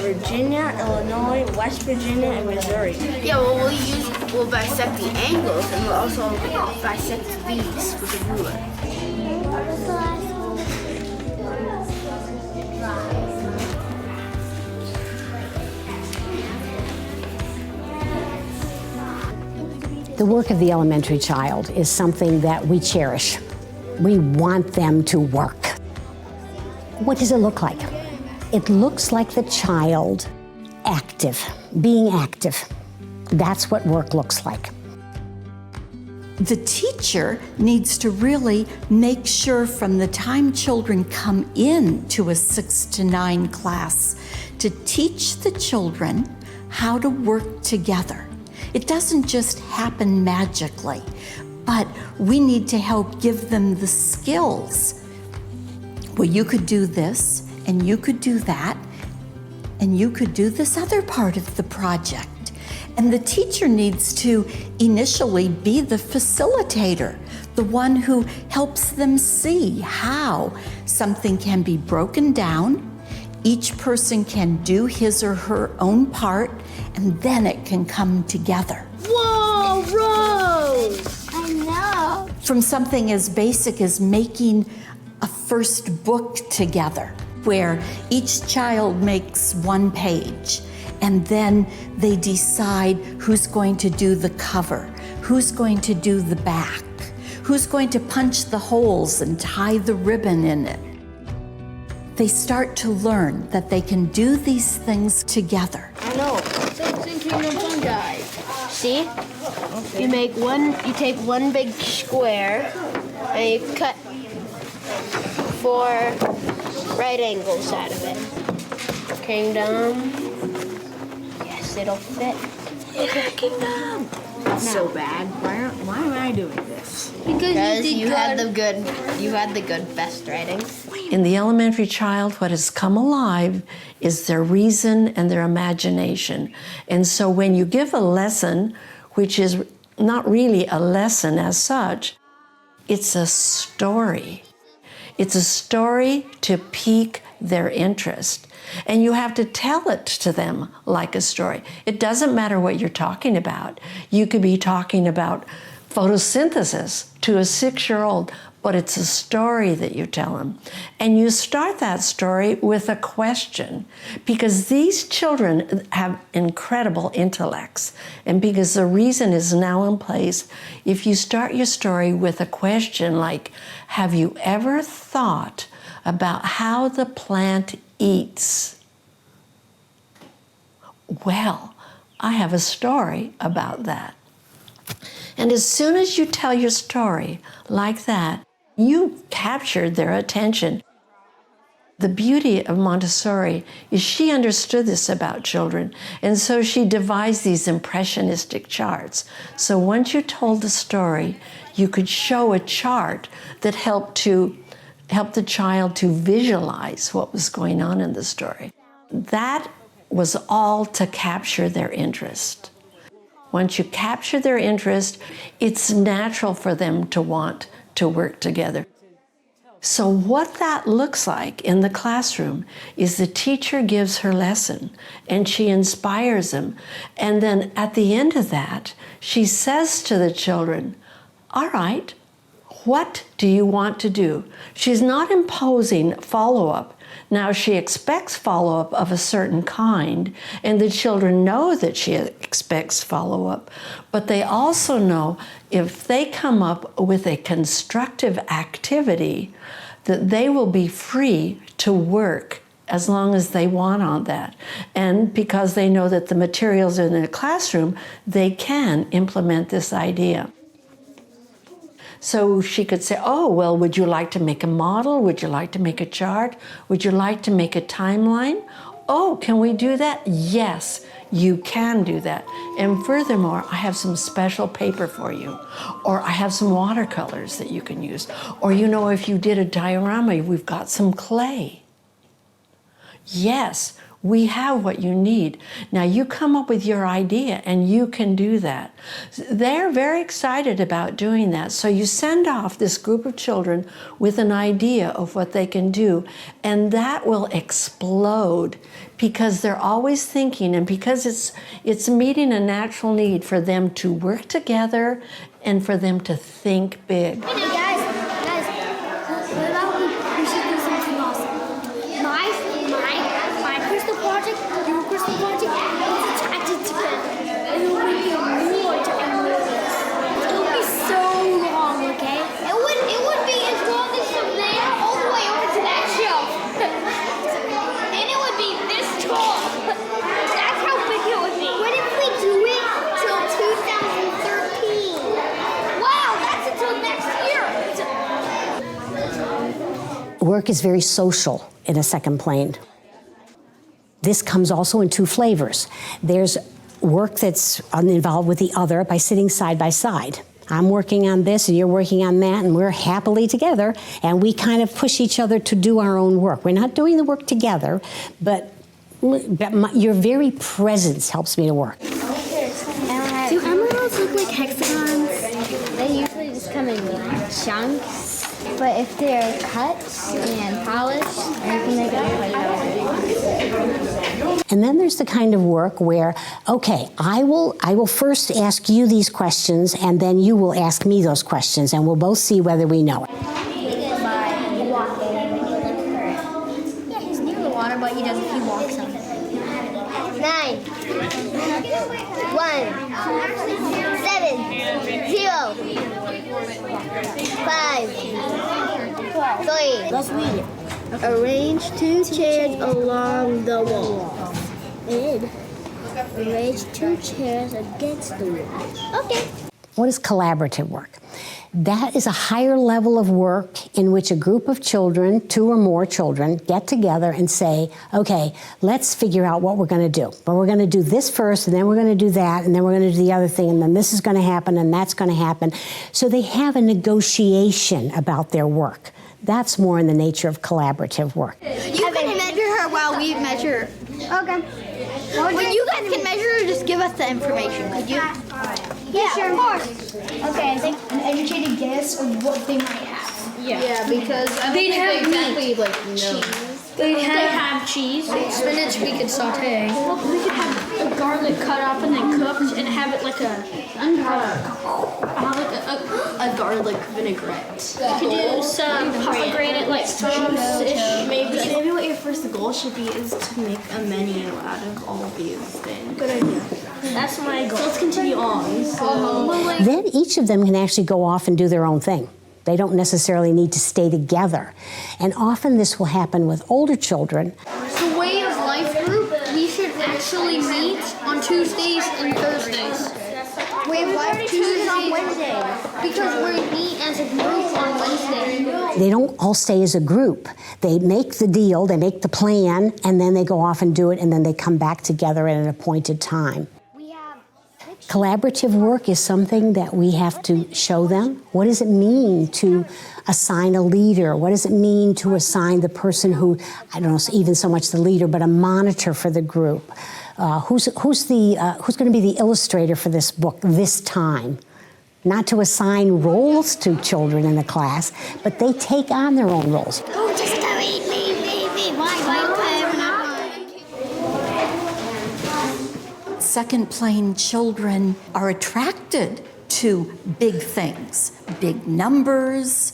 Virginia, Illinois, West Virginia, and Missouri. Yeah, well, we'll bisect the angles, and we'll also bisect these with a ruler. The work of the elementary child is something that we cherish. We want them to work. What does it look like? It looks like the child active, being active. That's what work looks like. The teacher needs to really make sure from the time children come in to a 6 to 9 class to teach the children how to work together. It doesn't just happen magically, but we need to help give them the skills. Well, you could do this, and you could do that, and you could do this other part of the project. And the teacher needs to initially be the facilitator, the one who helps them see how something can be broken down, each person can do his or her own part, and then it can come together. Whoa, Rose! I know. From something as basic as making a first book together, where each child makes one page, and then they decide who's going to do the cover, who's going to do the back, who's going to punch the holes and tie the ribbon in it. They start to learn that they can do these things together. I know. Same kingdom fungi. See? Okay. You take one big square and you cut 4 right angles out of it. Kingdom. Yes, it'll fit. Yeah, kingdom. That's so bad. Why am I doing this? Because you had the good best writing. In the elementary child, what has come alive is their reason and their imagination. And so when you give a lesson, which is not really a lesson as such, it's a story. It's a story to pique their interest. And you have to tell it to them like a story. It doesn't matter what you're talking about. You could be talking about photosynthesis to a 6-year-old, but it's a story that you tell them. And you start that story with a question, because these children have incredible intellects. And because the reason is now in place, if you start your story with a question like, have you ever thought about how the plant eats? Well, I have a story about that. And as soon as you tell your story like that, you captured their attention. The beauty of Montessori is she understood this about children, and so she devised these impressionistic charts. So once you told the story, you could show a chart that helped the child to visualize what was going on in the story. That was all to capture their interest. Once you capture their interest, it's natural for them to want to work together. So what that looks like in the classroom is the teacher gives her lesson and she inspires them. And then at the end of that, she says to the children, all right, what do you want to do? She's not imposing follow-up. Now, she expects follow-up of a certain kind, and the children know that she expects follow-up, but they also know if they come up with a constructive activity, that they will be free to work as long as they want on that. And because they know that the materials are in the classroom, they can implement this idea. So she could say, oh, well, would you like to make a model? Would you like to make a chart? Would you like to make a timeline? Oh, can we do that? Yes. you can do that. And furthermore, I have some special paper for you, or I have some watercolors that you can use. Or if you did a diorama, we've got some clay. Yes, we have what you need. Now you come up with your idea and you can do that. They're very excited about doing that. So you send off this group of children with an idea of what they can do, and that will explode because they're always thinking, and because it's meeting a natural need for them to work together and for them to think big. Hey guys, what about we should do something awesome? My crystal project, your crystal project, it's attached together. And it will make it more technologies. It will be so long, okay? It would be as long as from there all the way over to that shelf. And it would be this tall. That's how big it would be. What if we do it till 2013? Wow, that's until next year. Work is very social in a second plane. This comes also in two flavors. There's work that's involved with the other by sitting side by side. I'm working on this and you're working on that, and we're happily together, and we kind of push each other to do our own work. We're not doing the work together, but your very presence helps me to work. Do emeralds look like hexagons? They usually just come in chunks, but if they're cut and polished, you can make it look like that. And then there's the kind of work where, okay, I will first ask you these questions, and then you will ask me those questions, and we'll both see whether we know it. Yeah, he's near the water, but he walks on it. 9, 1, 7, 0, 5, 3. Let's read it. Arrange 2 chairs along the wall. And arrange 2 chairs against the wall. Okay. What is collaborative work? That is a higher level of work in which a group of children, 2 or more children, get together and say, okay, let's figure out what we're going to do. But we're going to do this first, and then we're going to do that, and then we're going to do the other thing, and then this is going to happen, and that's going to happen. So they have a negotiation about their work. That's more in the nature of collaborative work. You can measure her while we measure. Okay. Well, you guys can measure her, just give us the information, could you? Yeah, sure. Of course. Okay, an educated guess of what they might have. Yeah, because I They'd have exactly like cheese. They have cheese. spinach we could saute. We could have the garlic cut up and then cooked, and have it like a garlic vinaigrette. You could do some pomegranate like juice-ish, maybe. Maybe what your first goal should be is to make a menu out of all of these things. Good idea. That's my goal. So let's continue on. Then each of them can actually go off and do their own thing. They don't necessarily need to stay together. And often this will happen with older children. The Way of Life group, we should actually meet on Tuesdays and Thursdays. Way of Life Tuesdays on Wednesday. Because we meet as a group on Wednesday. They don't all stay as a group. They make the deal, they make the plan, and then they go off and do it, and then they come back together at an appointed time. Collaborative work is something that we have to show them. What does it mean to assign a leader? What does it mean to assign the person who, I don't know, even so much the leader, but a monitor for the group? Who's going to be the illustrator for this book this time? Not to assign roles to children in the class, but they take on their own roles. Oh, just me. Why? Second plane children are attracted to big things, big numbers,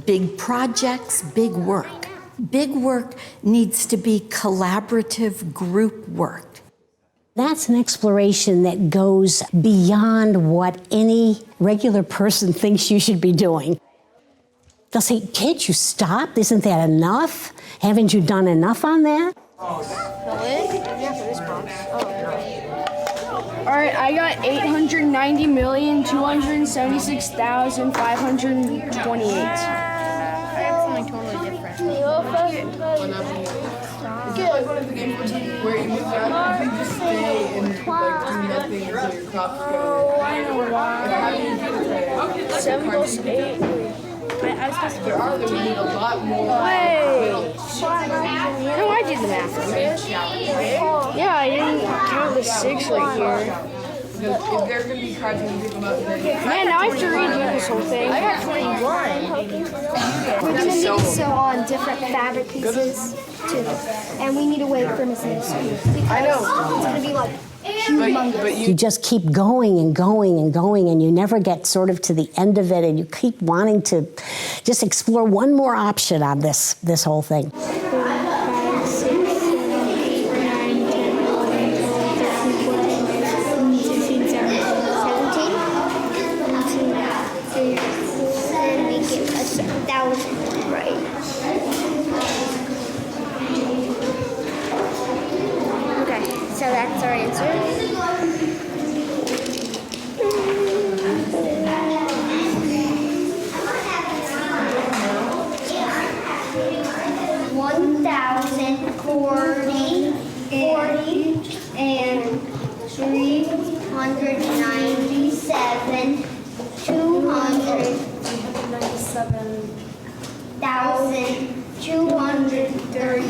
big projects, big work. Big work needs to be collaborative group work. That's an exploration that goes beyond what any regular person thinks you should be doing. They'll say, can't you stop? Isn't that enough? Haven't you done enough on that? All right, I got 890,276,528. That's something totally different. Okay, like one of the games where you just stay and like do nothing until your crops go. Oh, I know why. How do you do it? 7 goes 8. I was supposed to There are we need a lot more. Wait. No, I did the math. Yeah, I didn't count the 6 right here. If they're going to be cards when you pick them up, then Man, now I have to redo this whole thing. I got 21. We're going to need to sew on different fabric pieces too. And we need a way for Mrs. I know. It's going to be like humongous. but You just keep going and going and going, and you never get sort of to the end of it, and you keep wanting to just explore one more option on this whole thing. 5, 6, 7, 8, 9, 10, 11, 12, 13, 14, 15, 16, 17, 18, 19, and we get 1,000, right? Okay, so that's our answer. And 397, 230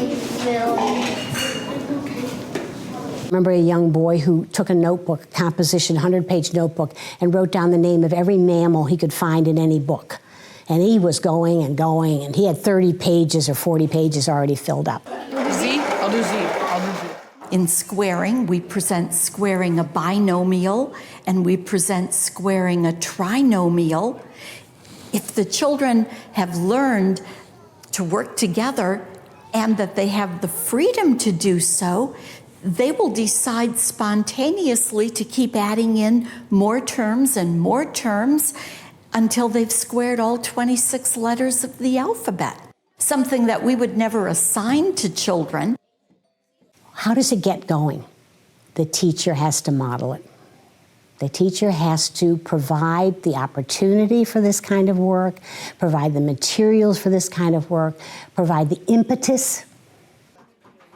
million. Remember a young boy who took a notebook, a composition, 100-page notebook, and wrote down the name of every mammal he could find in any book. And he was going and going, and he had 30 pages or 40 pages already filled up. Z? I'll do Z. I'll do Z. In squaring, we present squaring a binomial and we present squaring a trinomial. If the children have learned to work together and that they have the freedom to do so, they will decide spontaneously to keep adding in more terms and more terms until they've squared all 26 letters of the alphabet. Something that we would never assign to children. How does it get going? The teacher has to model it. The teacher has to provide the opportunity for this kind of work, provide the materials for this kind of work, provide the impetus.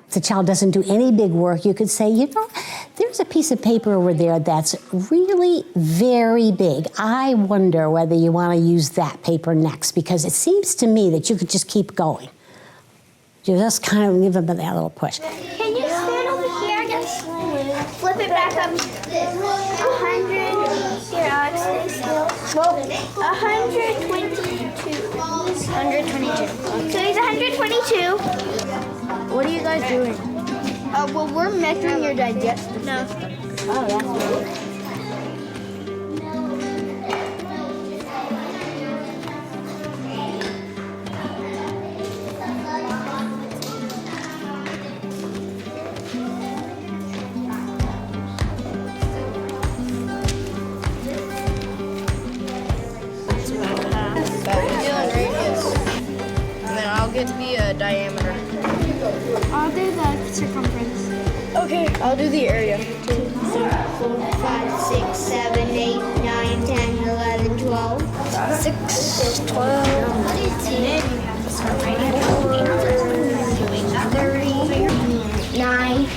If the child doesn't do any big work, you could say, you know, there's a piece of paper over there that's really very big. I wonder whether you want to use that paper next, because it seems to me that you could just keep going. You just kind of give them that little push. Can you stand over here and just flip it back up? 100. Here, Alex, stay still. 122. 122. So he's 122. What are you guys doing? Well, we're measuring your digestive. No. Oh, that's right. Get the diameter. I'll do the circumference. Okay, I'll do the area. 2, 3, 4, 5, 6, 7, 8, 9, 10, 11, 12. 6, 12, 18, 39.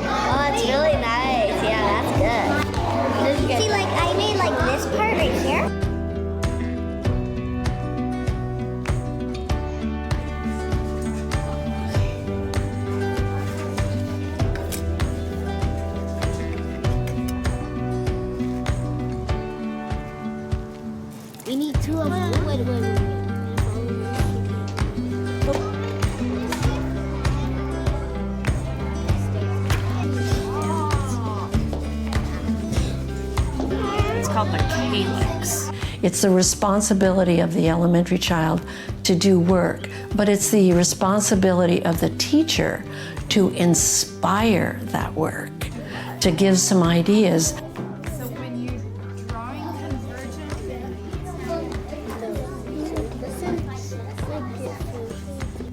Oh, it's really nice. Yeah, that's good. See, like, I made like this part right here. We need 2 of them. Wait. It's called the calyx. It's the responsibility of the elementary child to do work, but it's the responsibility of the teacher to inspire that work, to give some ideas. So when you're drawing convergent,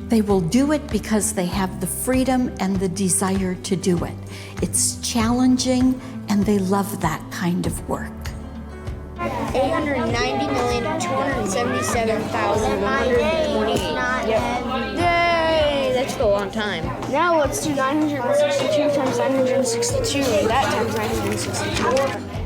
They will do it because they have the freedom and the desire to do it. It's challenging and they love that kind of work. 890,277,128. Yay! That took a long time. Now let's do 962 times 962, and that times 962.